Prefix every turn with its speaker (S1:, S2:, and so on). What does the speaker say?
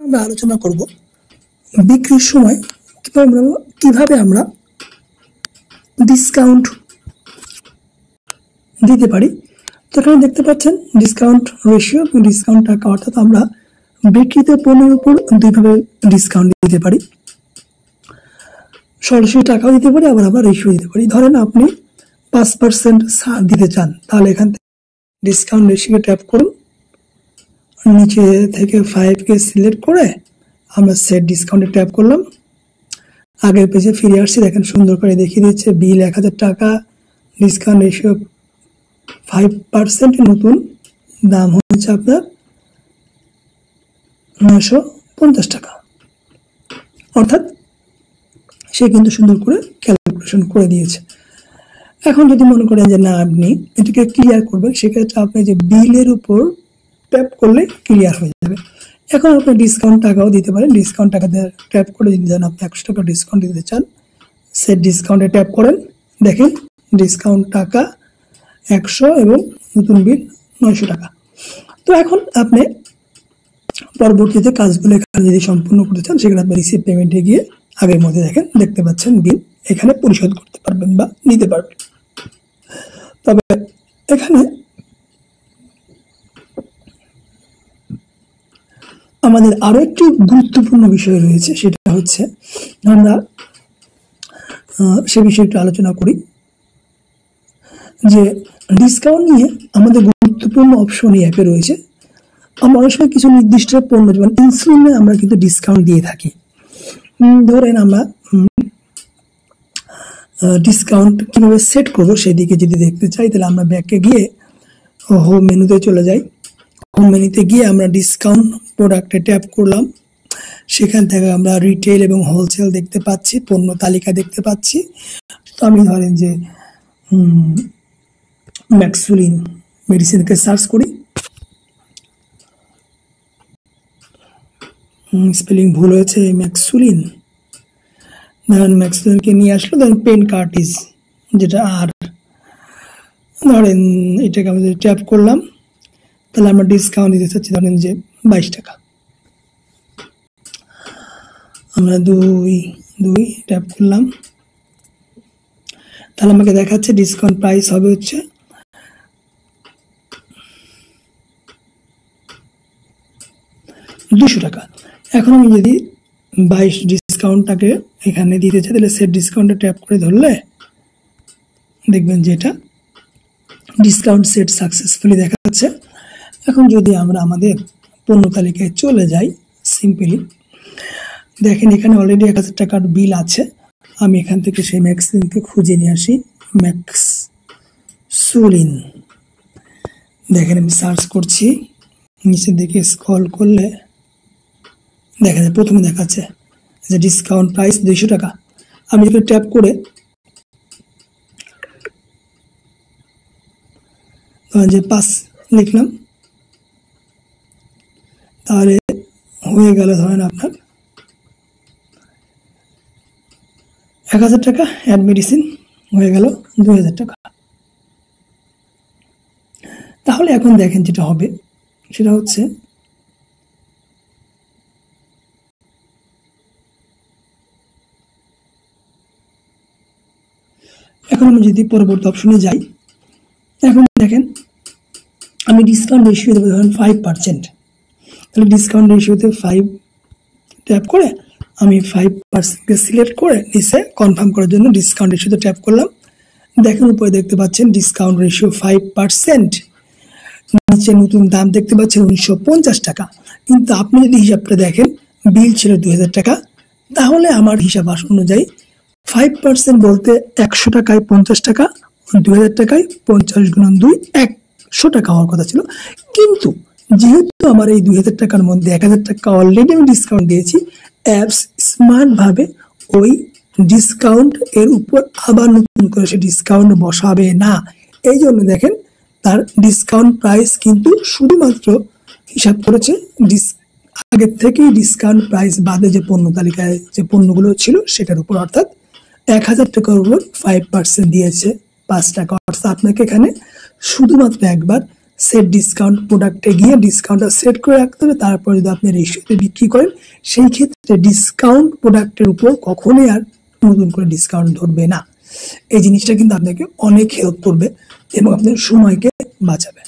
S1: আমরা আলোচনা করব বিক্রির সময় কিভাবে আমরা ডিসকাউন্ট দিতে পারি। তো এখানে দেখতে পাচ্ছেন ডিসকাউন্ট রেশিও এবং ডিসকাউন্ট টাকা, অর্থাৎ আমরা বিক্রিত পণ্যের উপর দুইভাবে ডিসকাউন্ট দিতে পারি। সরাসরি টাকাও দিতে পারি, আবার আমরা রেশিও দিতে পারি। ধরেন আপনি 5% ছাড় দিতে চান, তাহলে এখান থেকে ডিসকাউন্ট রেশিও ট্যাপ করুন, নিচে থেকে 5কে সিলেক্ট করে আমরা সেট ডিসকাউন্টে ট্যাপ করলাম। আগের পেজে ফিরে আসছি, দেখেন সুন্দর করে দেখিয়ে দিচ্ছে বিল 1000 টাকা, ডিসকাউন্ট রেশিও 5%, নতুন দাম হচ্ছে আপনার 950 টাকা। অর্থাৎ সে কিন্তু সুন্দর করে ক্যালকুলেশন করে দিয়েছে। এখন যদি মনে করেন যে না, আপনি এটাকে ক্লিয়ার করবেন, সেক্ষেত্রে আপনি যে বিলের উপর ট্যাপ করলে ক্লিয়ার হয়ে যাবে। এখন আপনি ডিসকাউন্ট টাকাও দিতে পারেন। ডিসকাউন্ট টাকাতে ট্যাপ করে যদি দেন আপনি 100 টাকা ডিসকাউন্ট দিতে চান, সেট ডিসকাউন্টে ট্যাপ করেন, দেখেন ডিসকাউন্ট টাকা 100 এবং নতুন বিল 900 টাকা। তো এখন আপনি পরবর্তীতে কাজগুলো এখানে যদি সম্পূর্ণ করতে চান, সেখানে আপনি রিসিভ পেমেন্টে গিয়ে আগের মধ্যে দেখেন দেখতে পাচ্ছেন বিল এখানে পরিশোধ করতে পারবেন বা নিতে পারবেন। তবে এখানে আমাদের আরো একটি গুরুত্বপূর্ণ বিষয় রয়েছে, সেটা হচ্ছে আমরা সে বিষয়ে একটু আলোচনা করি যে ডিসকাউন্ট নিয়ে আমাদের গুরুত্বপূর্ণ অপশন এই অ্যাপে রয়েছে। আমরা অনেক সময় কিছু নির্দিষ্ট পণ্য, যেমন ইনসুলিনে আমরা কিন্তু ডিসকাউন্ট দিয়ে থাকি। ধরেন আমরা ডিসকাউন্ট কিভাবে সেট করবো সেদিকে যদি দেখতে চাই, তাহলে আমরা ব্যাকে গিয়ে হোম মেনুতে চলে যাই। হোম মেনুতে গিয়ে আমরা ডিসকাউন্ট প্রোডাক্টে ট্যাপ করলাম। সেখান থেকে আমরা রিটেল এবং হোলসেল দেখতে পাচ্ছি, পণ্য তালিকা দেখতে পাচ্ছি। তো আমি ধরেন যে ম্যাক্সুলিন মেডিসিনকে সার্চ করি, স্পেলিং ভুল হয়েছে, ম্যাক্সুলিন, ধরেন ম্যাক্সুলিনকে নিয়ে আসলো। ধরেন পেন কার্টিজ, যেটা আর ধরেন এটাকে আমি ট্যাপ করলাম, তাহলে আমরা ডিসকাউন্ট দিতে চাচ্ছি ধরেন যে 22 টাকা। আমরা দুই ট্যাপ করলাম, তাহলে আমাকে দেখাচ্ছে ডিসকাউন্ট প্রাইস হবে হচ্ছে 200 টাকা। এখন আমি যদি 22 ডিসকাউন্টটাকে এখানে দিতে চাই, তাহলে সেট ডিসকাউন্টে ট্যাপ করে ধরলে দেখবেন যে এটা ডিসকাউন্ট সেট সাকসেসফুলি দেখাচ্ছে। এখন যদি আমরা আমাদের পণ্য তালিকায় চলে যাই, সিম্পলি দেখেন এখানে অলরেডি 1000 টাকার বিল আছে। আমি এখান থেকে সেই ম্যাক্সুলিনকে খুঁজে নিয়ে আসি, ম্যাক্সুলিন, দেখেন আমি সার্চ করছি, নিচের দিকে স্ক্রল করলে দেখা যায় প্রথমে দেখাচ্ছে যে ডিসকাউন্ট প্রাইস 200 টাকা। আমি এখানে ট্যাপ করে যে 5 লিখলাম, তাহলে হয়ে গেল ধরেন আপনার 1000 টাকা, অ্যাড মেডিসিন হয়ে গেল 2000 টাকা। তাহলে এখন দেখেন যেটা হবে সেটা হচ্ছে এখন আমি যদি পরবর্তী অপশনে যাই, এখন দেখেন আমি ডিসকাউন্ট রেশিও দেবো ধরেন 5%, তাহলে ডিসকাউন্ট রেশিওতে 5 ট্যাপ করে আমি 5%কে সিলেক্ট করে নিচে কনফার্ম করার জন্য ডিসকাউন্ট রেশিওতে ট্যাপ করলাম। দেখেন উপরে দেখতে পাচ্ছেন ডিসকাউন্ট রেশিও 5%, নিচে নতুন দাম দেখতে পাচ্ছেন 950 টাকা। কিন্তু আপনি যদি হিসাবটা দেখেন, বিল ছিল 2000 টাকা, তাহলে আমার হিসাব অনুযায়ী 5% বলতে 100 টাকায় 50 টাকা, 2000 টাকায় 50 গুণন 2 100 টাকা হওয়ার কথা ছিল। কিন্তু যেহেতু আমার এই 2000 টাকার মধ্যে 1000 টাকা অলরেডি আমি ডিসকাউন্ট দিয়েছি, অ্যাপস স্মার্ট ভাবে ওই ডিসকাউন্ট এর উপর আবার নতুন করে সে ডিসকাউন্ট বসাবে না। এই জন্য দেখেন তার ডিসকাউন্ট প্রাইস কিন্তু শুধুমাত্র হিসাব করেছে আগের থেকেই ডিসকাউন্ট প্রাইস বাদে যে পণ্য তালিকায় যে পণ্যগুলো ছিল সেটার উপর, অর্থাৎ 1000 টাকার উপর 5% দিয়েছে 5 টাকা। অর্থাৎ আপনাকে এখানে শুধুমাত্র একবার সেট ডিসকাউন্ট প্রোডাক্টে গিয়ে ডিসকাউন্টটা সেট করে রাখতে হবে। তারপর যদি আপনি রেশিওতে বিক্রি করেন সেই ক্ষেত্রে ডিসকাউন্ট প্রোডাক্টের উপর কখনোই আর নতুন করে ডিসকাউন্ট ধরবে না। এই জিনিসটা কিন্তু আপনাকে অনেক হেল্প করবে এবং আপনার সময়কে বাঁচাবে।